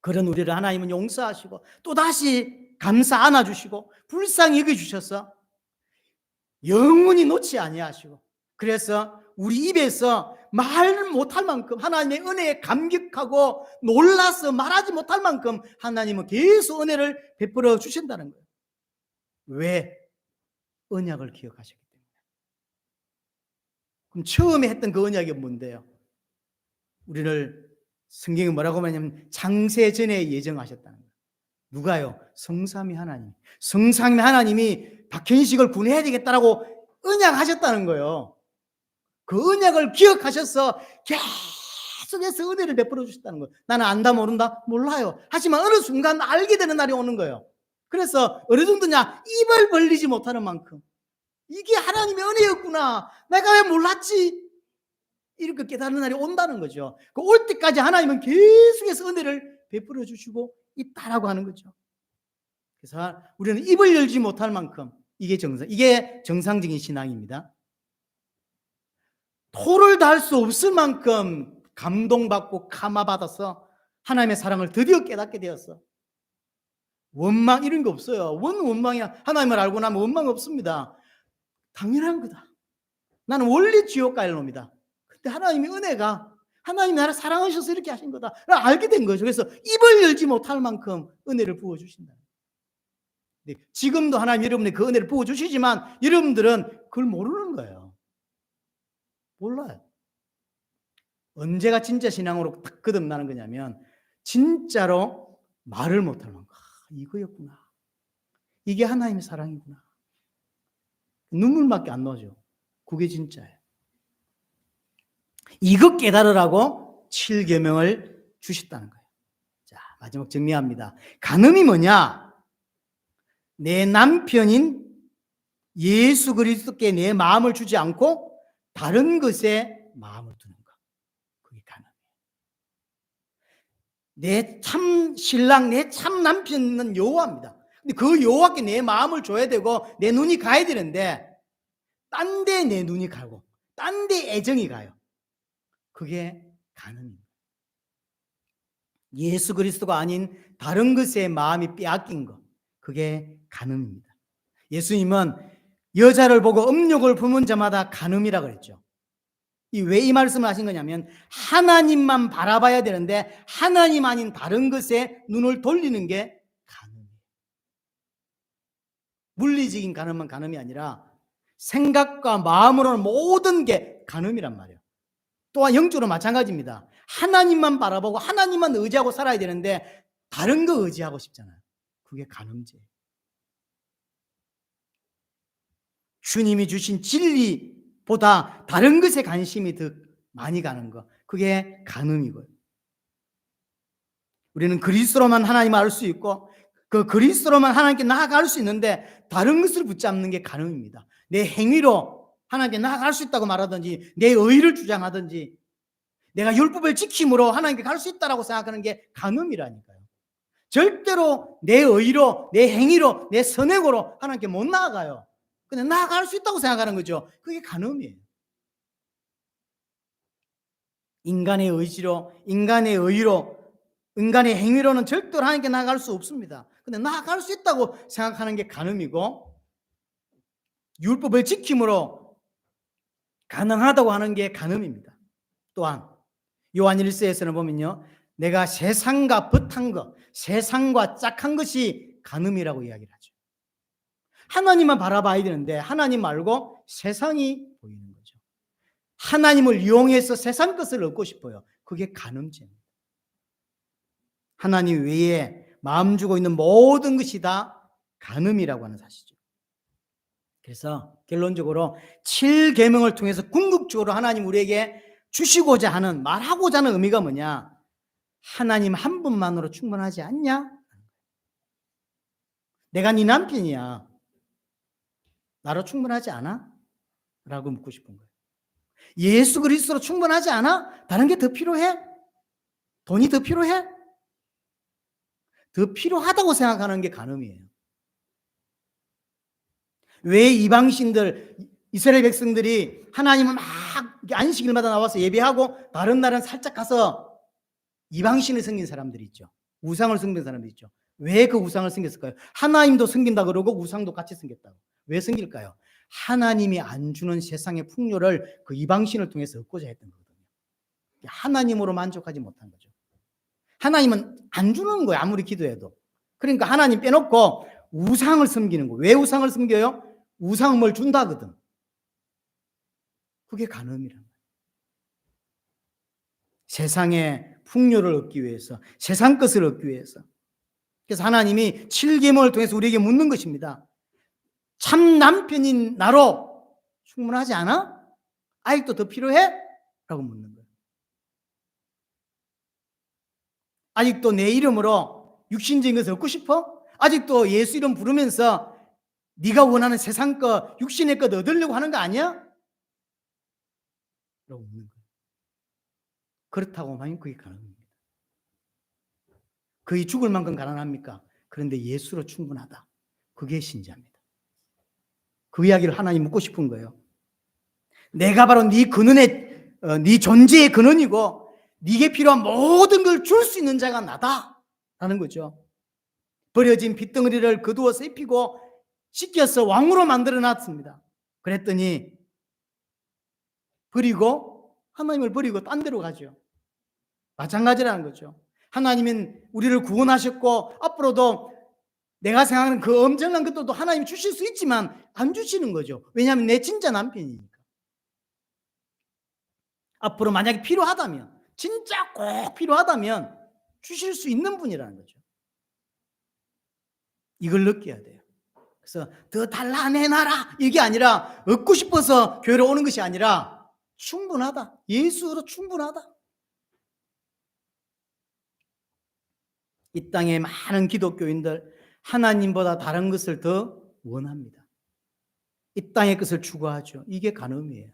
그런 우리를 하나님은 용서하시고 또다시 감사 안아주시고 불쌍히 여겨주셔서 영원히 놓지 아니하시고, 그래서 우리 입에서 말 못할 만큼 하나님의 은혜에 감격하고 놀라서 말하지 못할 만큼 하나님은 계속 은혜를 베풀어 주신다는 거예요. 왜? 언약을 기억하셨기 때문에. 그럼 처음에 했던 그 언약이 뭔데요? 우리를 성경이 뭐라고 말하냐면 창세 전에 예정하셨다는 거예요. 누가요? 성삼위 하나님. 성삼위 하나님이 박현식을 구해야 되겠다라고 언약하셨다는 거예요. 그 언약을 기억하셔서 계속해서 은혜를 베풀어 주셨다는 거예요. 나는 안다 모른다? 몰라요. 하지만 어느 순간 알게 되는 날이 오는 거예요. 그래서 어느 정도냐? 입을 벌리지 못하는 만큼 이게 하나님의 은혜였구나. 내가 왜 몰랐지? 이렇게 깨닫는 날이 온다는 거죠. 그 올 때까지 하나님은 계속해서 은혜를 베풀어 주시고 있다라고 하는 거죠. 그래서 우리는 입을 열지 못할 만큼 이게 정상적인 신앙입니다. 토를 달 수 없을 만큼 감동받고 감화받아서 하나님의 사랑을 드디어 깨닫게 되었어. 원망 이런 거 없어요. 원망이야. 하나님을 알고 나면 원망 없습니다. 당연한 거다. 나는 원래 지옥 갈 놈이다. 근데 하나님의 은혜가 하나님이 나를 사랑하셔서 이렇게 하신 거다. 알게 된 거죠. 그래서 입을 열지 못할 만큼 은혜를 부어주신다. 지금도 하나님 여러분의 그 은혜를 부어주시지만 여러분들은 그걸 모르는 거예요. 몰라요. 언제가 진짜 신앙으로 딱 거듭나는 거냐면 진짜로 말을 못할 만큼 이거였구나. 이게 하나님의 사랑이구나. 눈물밖에 안 나오죠. 그게 진짜예요. 이것 깨달으라고 7계명을 주셨다는 거예요. 자, 마지막 정리합니다. 간음이 뭐냐? 내 남편인 예수 그리스도께 내 마음을 주지 않고 다른 것에 마음을 두는 것. 그게 간음이에요. 내 참 신랑, 내 참 남편은 여호와입니다. 근데 그 여호와께 내 마음을 줘야 되고 내 눈이 가야 되는데 딴 데 내 눈이 가고 딴 데 애정이 가요. 그게 간음입니다. 예수 그리스도가 아닌 다른 것에 마음이 빼앗긴 것. 그게 간음입니다. 예수님은 여자를 보고 음욕을 품은 자마다 간음이라 그랬죠. 왜 이 말씀을 하신 거냐면 하나님만 바라봐야 되는데 하나님 아닌 다른 것에 눈을 돌리는 게 간음이에요. 물리적인 간음은 간음이 아니라 생각과 마음으로는 모든 게 간음이란 말이에요. 또한 영적으로 마찬가지입니다. 하나님만 바라보고 하나님만 의지하고 살아야 되는데 다른 거 의지하고 싶잖아요. 그게 간음죄예요. 주님이 주신 진리보다 다른 것에 관심이 더 많이 가는 거. 그게 간음이고요. 우리는 그리스도로만 하나님을 알 수 있고 그 그리스도로만 하나님께 나아갈 수 있는데 다른 것을 붙잡는 게 간음입니다. 내 행위로 하나님께 나아갈 수 있다고 말하든지 내 의의를 주장하든지 내가 율법을 지킴으로 하나님께 갈 수 있다고 생각하는 게 간음이라니까요. 절대로 내 의의로 내 행위로 내 선행으로 하나님께 못 나아가요. 근데 나아갈 수 있다고 생각하는 거죠. 그게 간음이에요. 인간의 의지로 인간의 의의로 인간의 행위로는 절대로 하나님께 나아갈 수 없습니다. 근데 나아갈 수 있다고 생각하는 게 간음이고 율법을 지킴으로 가능하다고 하는 게 간음입니다. 또한 요한 1서에서는 보면요. 내가 세상과 벗한 것, 세상과 짝한 것이 간음이라고 이야기를 하죠. 하나님만 바라봐야 되는데 하나님 말고 세상이 보이는 거죠. 하나님을 이용해서 세상 것을 얻고 싶어요. 그게 간음죄입니다. 하나님 외에 마음 주고 있는 모든 것이 다 간음이라고 하는 사실이죠. 그래서 결론적으로 7계명을 통해서 궁극적으로 하나님 우리에게 주시고자 하는 말하고자 하는 의미가 뭐냐? 하나님 한 분만으로 충분하지 않냐? 내가 네 남편이야. 나로 충분하지 않아? 라고 묻고 싶은 거예요. 예수 그리스도로 충분하지 않아? 다른 게 더 필요해? 돈이 더 필요해? 더 필요하다고 생각하는 게 간음이에요. 왜 이방신들 이스라엘 백성들이 하나님은 막 안식일마다 나와서 예배하고 다른 날은 살짝 가서 이방신을 섬긴 사람들이 있죠. 우상을 섬긴 사람들이 있죠. 왜 그 우상을 섬겼을까요? 하나님도 섬긴다 그러고 우상도 같이 섬겼다고. 왜 섬길까요? 하나님이 안 주는 세상의 풍요를 그 이방신을 통해서 얻고자 했던 거거든요. 하나님으로 만족하지 못한 거죠. 하나님은 안 주는 거예요. 아무리 기도해도. 그러니까 하나님 빼놓고 우상을 섬기는 거예요. 왜 우상을 섬겨요? 우상은 뭘 준다거든. 그게 간음이란 거예요. 세상의 풍요를 얻기 위해서, 세상 것을 얻기 위해서. 그래서 하나님이 7계명을 통해서 우리에게 묻는 것입니다. 참 남편인 나로 충분하지 않아? 아직도 더 필요해? 라고 묻는 거예요. 아직도 내 이름으로 육신적인 것을 얻고 싶어? 아직도 예수 이름 부르면서 네가 원하는 세상 것, 육신의 것 얻으려고 하는 거 아니야? 라고 묻는 거예요. 그렇다고 하면 그게 가능합니다. 거의 죽을 만큼 가난합니까? 그런데 예수로 충분하다. 그게 신자입니다. 그 이야기를 하나님 묻고 싶은 거예요. 내가 바로 네 근원의, 네 존재의 근원이고 네게 필요한 모든 걸 줄 수 있는 자가 나다 라는 거죠. 버려진 핏덩어리를 거두어서 입히고 씻겨서 왕으로 만들어 놨습니다. 그랬더니 버리고, 하나님을 버리고 딴 데로 가죠. 마찬가지라는 거죠. 하나님은 우리를 구원하셨고 앞으로도 내가 생각하는 그 엄청난 것도 하나님이 주실 수 있지만 안 주시는 거죠. 왜냐하면 내 진짜 남편이니까. 앞으로 만약에 필요하다면, 진짜 꼭 필요하다면 주실 수 있는 분이라는 거죠. 이걸 느껴야 돼요. 그래서 더 달라 내놔라 이게 아니라, 얻고 싶어서 교회로 오는 것이 아니라 충분하다. 예수로 충분하다. 이 땅의 많은 기독교인들 하나님보다 다른 것을 더 원합니다. 이 땅의 것을 추구하죠. 이게 간음이에요.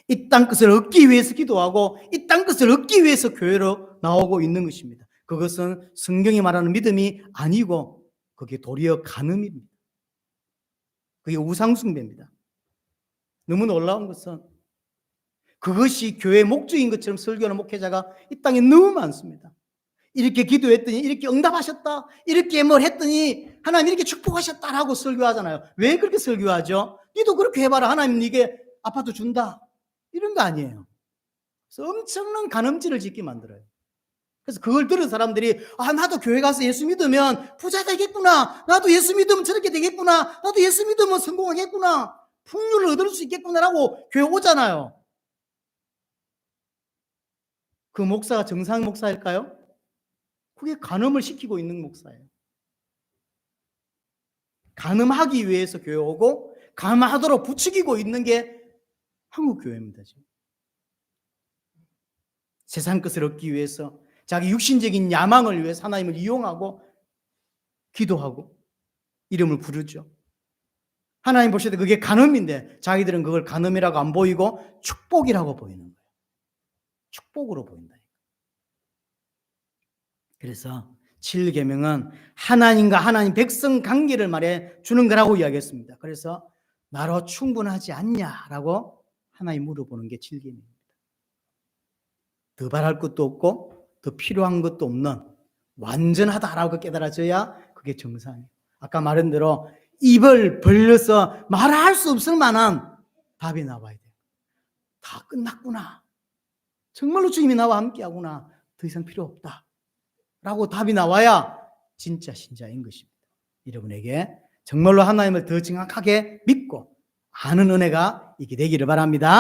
이 땅 것을 얻기 위해서 기도하고 이 땅 것을 얻기 위해서 교회로 나오고 있는 것입니다. 그것은 성경이 말하는 믿음이 아니고 그게 도리어 간음입니다. 그게 우상숭배입니다. 너무 놀라운 것은 그것이 교회의 목적인 것처럼 설교하는 목회자가 이 땅에 너무 많습니다. 이렇게 기도했더니 이렇게 응답하셨다, 이렇게 뭘 했더니 하나님 이렇게 축복하셨다라고 설교하잖아요. 왜 그렇게 설교하죠? 니도 그렇게 해봐라, 하나님 네게 아파트 준다, 이런 거 아니에요. 그래서 엄청난 간음질을 짓게 만들어요. 그래서 그걸 들은 사람들이 나도 교회 가서 예수 믿으면 부자 되겠구나, 나도 예수 믿으면 저렇게 되겠구나, 나도 예수 믿으면 성공하겠구나, 풍요를 얻을 수 있겠구나라고 교회 오잖아요. 그 목사가 정상 목사일까요? 그게 간음을 시키고 있는 목사예요. 간음하기 위해서 교회 오고 간음하도록 부추기고 있는 게 한국 교회입니다. 지금. 세상 것을 얻기 위해서 자기 육신적인 야망을 위해서 하나님을 이용하고 기도하고 이름을 부르죠. 하나님 보실 때 그게 간음인데 자기들은 그걸 간음이라고 안 보이고 축복이라고 보이는 거예요. 축복으로 보인다. 그래서 7계명은 하나님과 하나님 백성 관계를 말해 주는 거라고 이야기했습니다. 그래서 나로 충분하지 않냐라고 하나님 물어보는 게 7계명입니다. 더 바랄 것도 없고 더 필요한 것도 없는 완전하다라고 깨달아져야 그게 정상이에요. 아까 말한 대로 입을 벌려서 말할 수 없을 만한 답이 나와야 돼요. 다 끝났구나. 정말로 주님이 나와 함께하구나. 더 이상 필요 없다. 라고 답이 나와야 진짜 신자인 것입니다. 여러분에게 정말로 하나님을 더 정확하게 믿고 아는 은혜가 있게 되기를 바랍니다.